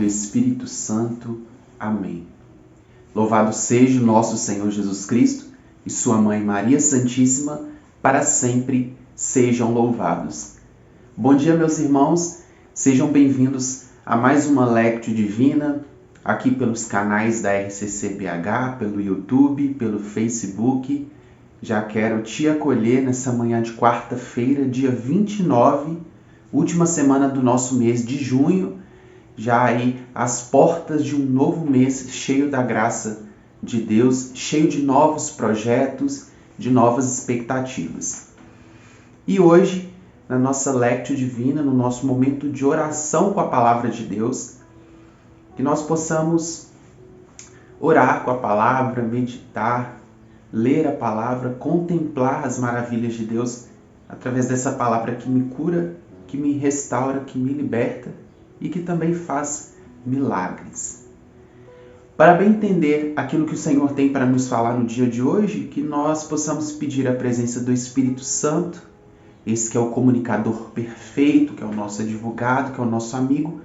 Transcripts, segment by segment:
Espírito Santo. Amém. Louvado seja o nosso Senhor Jesus Cristo e sua Mãe Maria Santíssima, para sempre sejam louvados. Bom dia, meus irmãos, sejam bem-vindos a mais uma Lectio Divina, aqui pelos canais da RCCBH, pelo YouTube, pelo Facebook. Já quero te acolher nessa manhã de quarta-feira, dia 29, última semana do nosso mês de junho, já aí às portas de um novo mês cheio da graça de Deus, cheio de novos projetos, de novas expectativas. E hoje, na nossa Lectio Divina, no nosso momento de oração com a Palavra de Deus, que nós possamos orar com a Palavra, meditar, ler a Palavra, contemplar as maravilhas de Deus através dessa Palavra que me cura, que me restaura, que me liberta e que também faz milagres. Para bem entender aquilo que o Senhor tem para nos falar no dia de hoje, que nós possamos pedir a presença do Espírito Santo, esse que é o comunicador perfeito, que é o nosso advogado, que é o nosso amigo,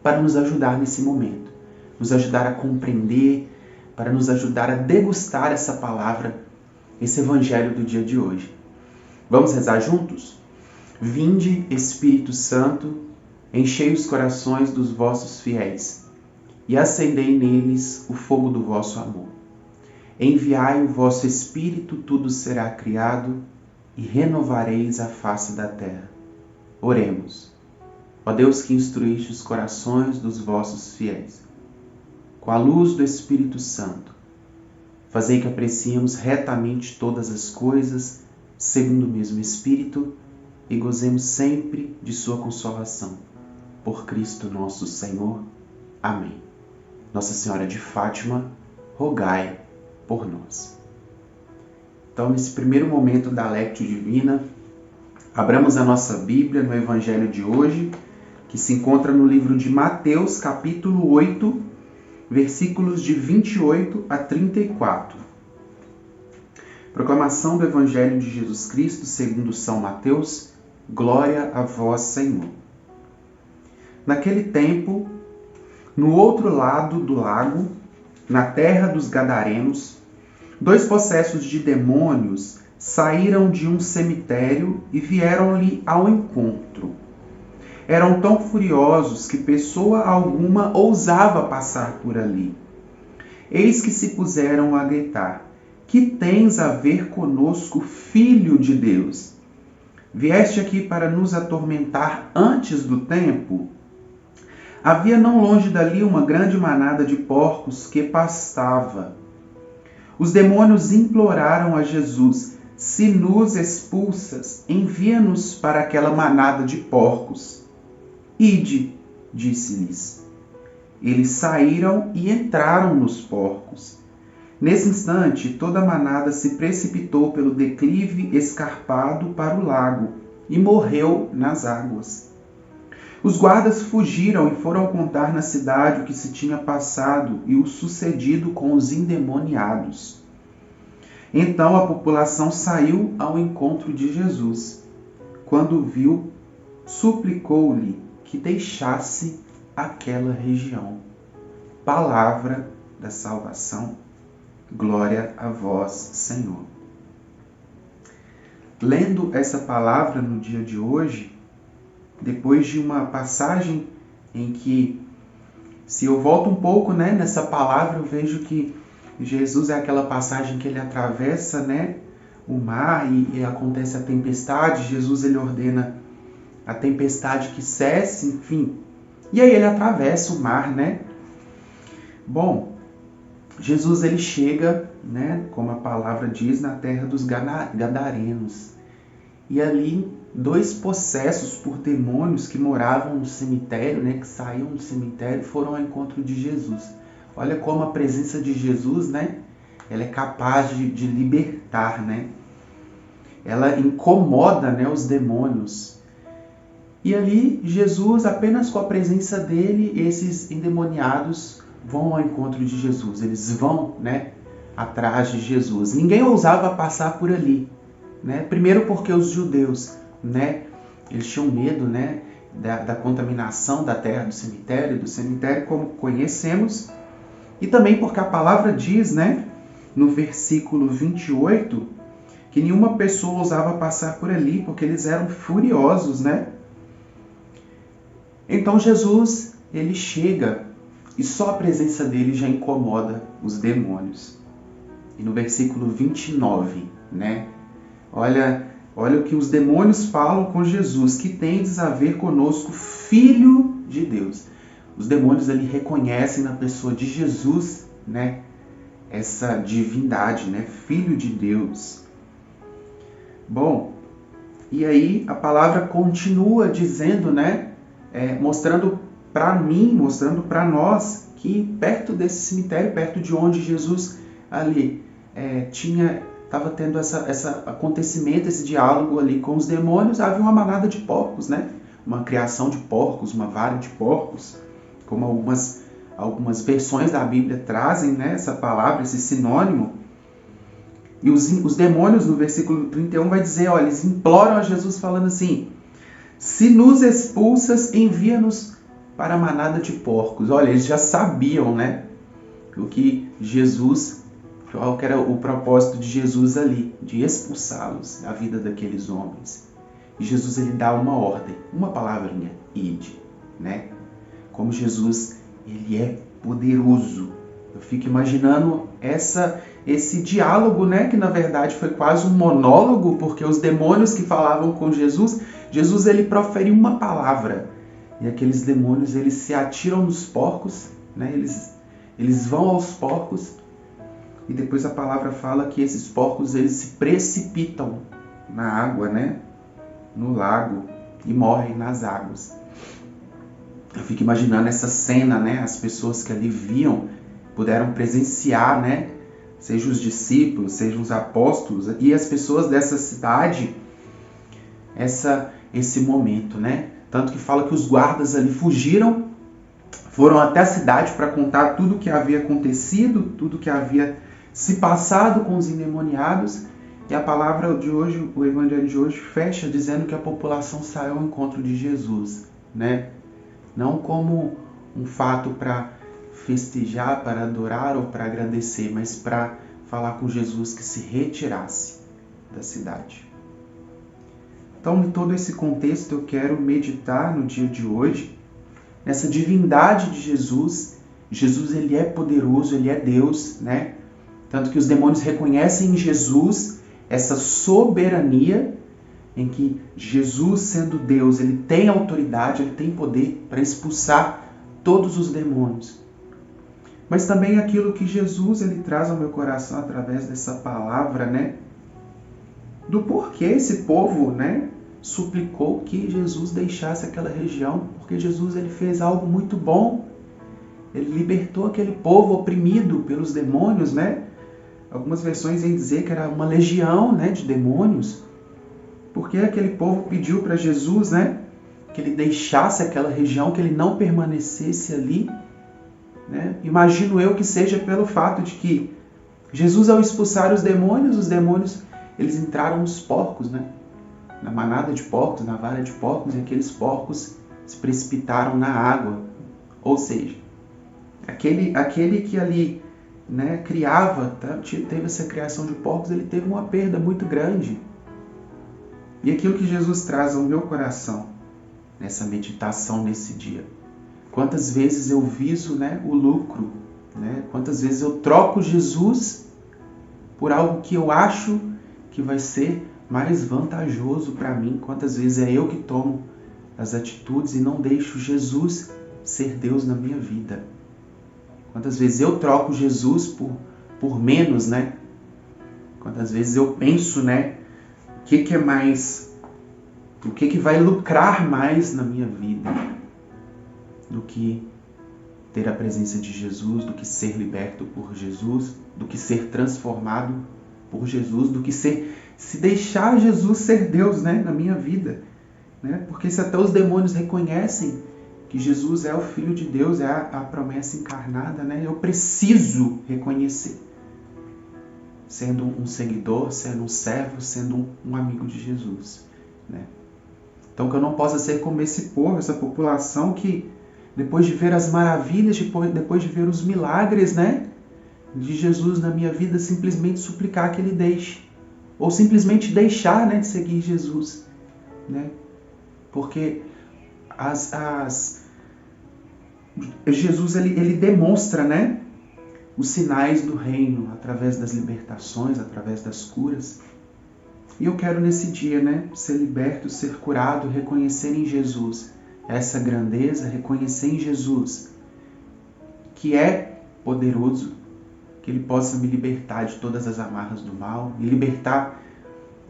para nos ajudar nesse momento, nos ajudar a compreender, para nos ajudar a degustar essa palavra, esse evangelho do dia de hoje. Vamos rezar juntos? Vinde, Espírito Santo, enchei os corações dos vossos fiéis e acendei neles o fogo do vosso amor. Enviai o vosso Espírito, tudo será criado e renovareis a face da terra. Oremos. Ó Deus que instruíste os corações dos vossos fiéis, com a luz do Espírito Santo, fazei que apreciemos retamente todas as coisas, segundo o mesmo Espírito, e gozemos sempre de sua consolação. Por Cristo nosso Senhor. Amém. Nossa Senhora de Fátima, rogai por nós. Então, nesse primeiro momento da Lectio Divina, abramos a nossa Bíblia no Evangelho de hoje, que se encontra no livro de Mateus, capítulo 8, versículos de 28 a 34. Proclamação do Evangelho de Jesus Cristo segundo São Mateus. Glória a vós, Senhor. Naquele tempo, no outro lado do lago, na terra dos Gadarenos, 2 possessos de demônios saíram de um cemitério e vieram-lhe ao encontro. Eram tão furiosos que pessoa alguma ousava passar por ali. Eis que se puseram a gritar: que tens a ver conosco, Filho de Deus? Vieste aqui para nos atormentar antes do tempo? Havia não longe dali uma grande manada de porcos que pastava. Os demônios imploraram a Jesus: se nos expulsas, envia-nos para aquela manada de porcos. Ide, disse-lhes. Eles saíram e entraram nos porcos. Nesse instante, toda a manada se precipitou pelo declive escarpado para o lago e morreu nas águas. Os guardas fugiram e foram contar na cidade o que se tinha passado e o sucedido com os endemoniados. Então a população saiu ao encontro de Jesus. Quando o viu, suplicou-lhe que deixasse aquela região. Palavra da salvação. Glória a vós, Senhor. Lendo essa palavra no dia de hoje, depois de uma passagem em que, se eu volto um pouco nessa palavra, eu vejo que Jesus é aquela passagem que ele atravessa o mar e acontece a tempestade. Jesus ele ordena a tempestade que cesse, enfim. E aí ele atravessa o mar, Bom, Jesus ele chega, como a palavra diz, na terra dos Gadarenos. E ali 2 possessos por demônios que moravam no cemitério, que saíam do cemitério, foram ao encontro de Jesus. Olha como a presença de Jesus, ela é capaz de libertar, Ela incomoda, os demônios. E ali Jesus, apenas com a presença dele, esses endemoniados vão ao encontro de Jesus. Eles vão, atrás de Jesus. Ninguém ousava passar por ali, Primeiro porque os judeus, eles tinham medo, da contaminação da terra, do cemitério como conhecemos, e também porque a palavra diz, né, no versículo 28, que nenhuma pessoa ousava passar por ali, porque eles eram furiosos, né? Então Jesus, ele chega e só a presença dele já incomoda os demônios. E no versículo 29, né? Olha o que os demônios falam com Jesus: que tendes a ver conosco, Filho de Deus. Os demônios ali reconhecem na pessoa de Jesus, né, essa divindade, né, Filho de Deus. Bom, e aí a palavra continua dizendo, né, mostrando para mim, mostrando para nós, que perto desse cemitério, perto de onde Jesus ali estava tendo esse acontecimento, esse diálogo ali com os demônios, havia uma manada de porcos, né? Uma criação de porcos, uma vara de porcos, como algumas versões da Bíblia trazem, né, essa palavra, esse sinônimo. E os demônios, no versículo 31, vai dizer, olha, eles imploram a Jesus falando assim: se nos expulsas, envia-nos para a manada de porcos. Olha, eles já sabiam, né, o que Jesus, qual que era o propósito de Jesus ali, de expulsá-los da vida daqueles homens. E Jesus, ele dá uma ordem, uma palavrinha: ide, né? Como Jesus, ele é poderoso. Eu fico imaginando esse diálogo, né, que na verdade foi quase um monólogo, porque os demônios que falavam com Jesus, ele profere uma palavra, e aqueles demônios, eles se atiram nos porcos, né, eles vão aos porcos, e depois a palavra fala que esses porcos, eles se precipitam na água, né, no lago, e morrem nas águas. Eu fico imaginando essa cena, né, as pessoas que ali viam, puderam presenciar, né, seja os discípulos, sejam os apóstolos e as pessoas dessa cidade, esse momento, né? Tanto que fala que os guardas ali fugiram, foram até a cidade para contar tudo o que havia acontecido, tudo que havia se passado com os endemoniados. E a palavra de hoje, o evangelho de hoje, fecha dizendo que a população saiu ao encontro de Jesus, né? Não como um fato para festejar, para adorar ou para agradecer, mas para falar com Jesus que se retirasse da cidade. Então, em todo esse contexto, eu quero meditar no dia de hoje nessa divindade de Jesus. Jesus, ele é poderoso, ele é Deus, né? Tanto que os demônios reconhecem em Jesus essa soberania, em que Jesus, sendo Deus, ele tem autoridade, ele tem poder para expulsar todos os demônios. Mas também aquilo que Jesus, ele traz ao meu coração através dessa palavra, né? Do porquê esse povo, né, suplicou que Jesus deixasse aquela região, porque Jesus, ele fez algo muito bom. Ele libertou aquele povo oprimido pelos demônios, né? Algumas versões vêm dizer que era uma legião, né, de demônios. Porque aquele povo pediu para Jesus, né, que ele deixasse aquela região, que ele não permanecesse ali, né? Imagino eu que seja pelo fato de que Jesus, ao expulsar os demônios, eles entraram nos porcos, né? Na manada de porcos, na vara de porcos, e aqueles porcos se precipitaram na água. Ou seja, aquele que ali, né, criava, tá? Teve essa criação de porcos, ele teve uma perda muito grande. E aquilo que Jesus traz ao meu coração, nessa meditação nesse dia: quantas vezes eu viso, né, o lucro, né? Quantas vezes eu troco Jesus por algo que eu acho que vai ser mais vantajoso para mim? Quantas vezes é eu que tomo as atitudes e não deixo Jesus ser Deus na minha vida? Quantas vezes eu troco Jesus por menos, né? Quantas vezes eu penso, né, o que é mais, o que vai lucrar mais na minha vida do que ter a presença de Jesus, do que ser liberto por Jesus, do que ser transformado por Jesus, do que se deixar Jesus ser Deus, né, na minha vida, né? Porque se até os demônios reconhecem que Jesus é o Filho de Deus, é a promessa encarnada, né? Eu preciso reconhecer, sendo um seguidor, sendo um servo, sendo um amigo de Jesus, né? Então que eu não possa ser como esse povo, essa população que depois de ver as maravilhas, depois de ver os milagres, né, de Jesus na minha vida, simplesmente suplicar que Ele deixe. Ou simplesmente deixar, né, de seguir Jesus. Né? Porque Jesus ele demonstra, né, os sinais do reino através das libertações, através das curas. E eu quero nesse dia, né, ser liberto, ser curado, reconhecer em Jesus essa grandeza, reconhecer em Jesus que é poderoso, que Ele possa me libertar de todas as amarras do mal, me libertar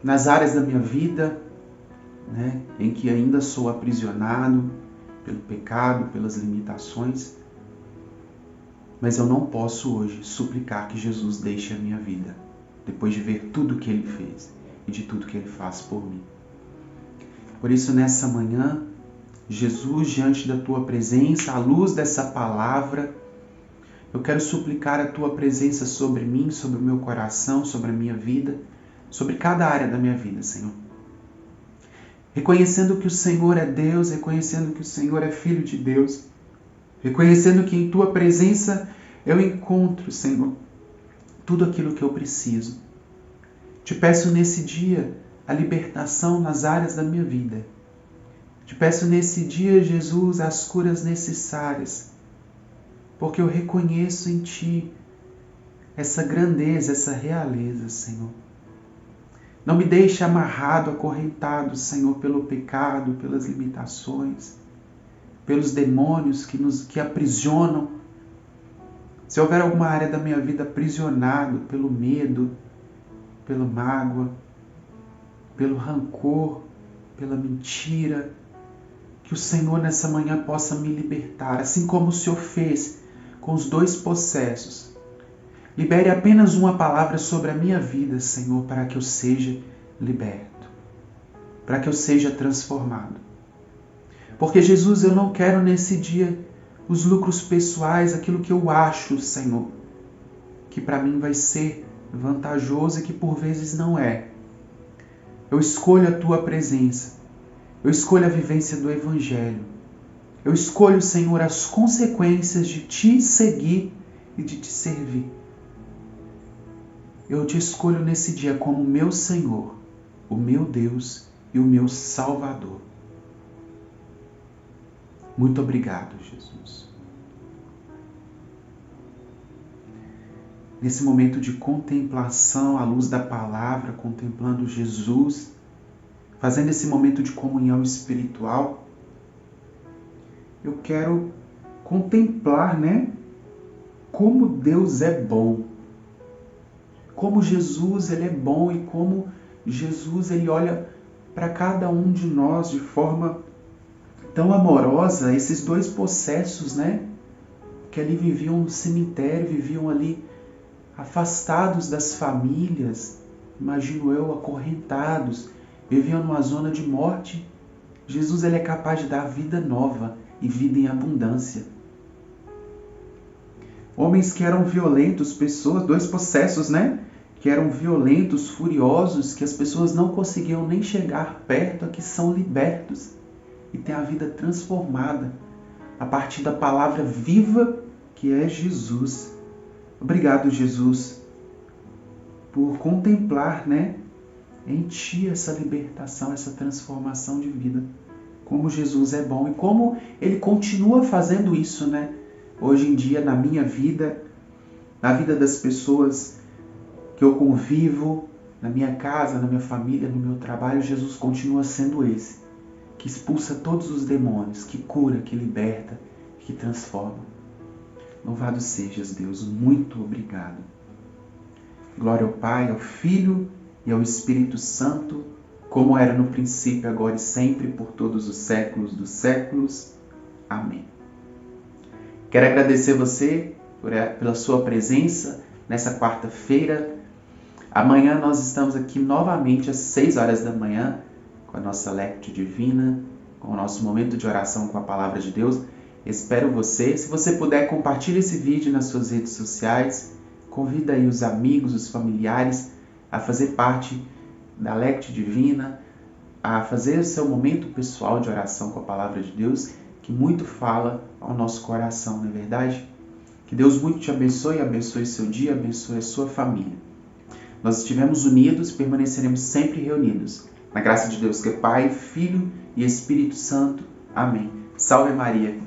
nas áreas da minha vida, né, em que ainda sou aprisionado pelo pecado, pelas limitações. Mas eu não posso hoje suplicar que Jesus deixe a minha vida, depois de ver tudo que Ele fez e de tudo que Ele faz por mim. Por isso, nessa manhã, Jesus, diante da Tua presença, à luz dessa palavra, eu quero suplicar a Tua presença sobre mim, sobre o meu coração, sobre a minha vida, sobre cada área da minha vida, Senhor. Reconhecendo que o Senhor é Deus, reconhecendo que o Senhor é Filho de Deus, reconhecendo que em Tua presença eu encontro, Senhor, tudo aquilo que eu preciso. Te peço nesse dia a libertação nas áreas da minha vida. Te peço nesse dia, Jesus, as curas necessárias, porque eu reconheço em Ti essa grandeza, essa realeza, Senhor. Não me deixe amarrado, acorrentado, Senhor, pelo pecado, pelas limitações, pelos demônios que aprisionam. Se houver alguma área da minha vida aprisionado pelo medo, pela mágoa, pelo rancor, pela mentira, que o Senhor nessa manhã possa me libertar, assim como o Senhor fez com os 2 possessos. Libere apenas uma palavra sobre a minha vida, Senhor, para que eu seja liberto, para que eu seja transformado. Porque, Jesus, eu não quero nesse dia os lucros pessoais, aquilo que eu acho, Senhor, que para mim vai ser vantajoso e que por vezes não é. Eu escolho a Tua presença, eu escolho a vivência do Evangelho, eu escolho, Senhor, as consequências de Te seguir e de Te servir. Eu Te escolho nesse dia como meu Senhor, o meu Deus e o meu Salvador. Muito obrigado, Jesus. Nesse momento de contemplação à luz da palavra, contemplando Jesus, fazendo esse momento de comunhão espiritual, eu quero contemplar, né, como Deus é bom. Como Jesus ele é bom e como Jesus ele olha para cada um de nós de forma tão amorosa. Esses 2 possessos, né, que ali viviam no cemitério, viviam ali afastados das famílias, imagino eu, acorrentados, viviam numa zona de morte. Jesus ele é capaz de dar vida nova e vida em abundância. Homens que eram violentos, pessoas, 2 possessos, né? Que eram violentos, furiosos, que as pessoas não conseguiam nem chegar perto, que são libertos e têm a vida transformada a partir da palavra viva que é Jesus. Obrigado, Jesus, por contemplar, né, em Ti essa libertação, essa transformação de vida. Como Jesus é bom e como Ele continua fazendo isso, né? Hoje em dia, na minha vida, na vida das pessoas que eu convivo, na minha casa, na minha família, no meu trabalho, Jesus continua sendo esse, que expulsa todos os demônios, que cura, que liberta, que transforma. Louvado sejas, Deus, muito obrigado. Glória ao Pai, ao Filho e ao Espírito Santo, como era no princípio, agora e sempre, por todos os séculos dos séculos. Amém. Quero agradecer você pela sua presença nessa quarta-feira. Amanhã nós estamos aqui novamente às 6 horas da manhã com a nossa Lectio Divina, com o nosso momento de oração com a Palavra de Deus. Espero você. Se você puder, compartilhe esse vídeo nas suas redes sociais. Convida aí os amigos, os familiares a fazer parte da Lectio Divina, a fazer o seu momento pessoal de oração com a palavra de Deus, que muito fala ao nosso coração, não é verdade? Que Deus muito te abençoe, abençoe seu dia, abençoe a sua família. Nós estivemos unidos, permaneceremos sempre reunidos. Na graça de Deus que é Pai, Filho e Espírito Santo. Amém. Salve Maria.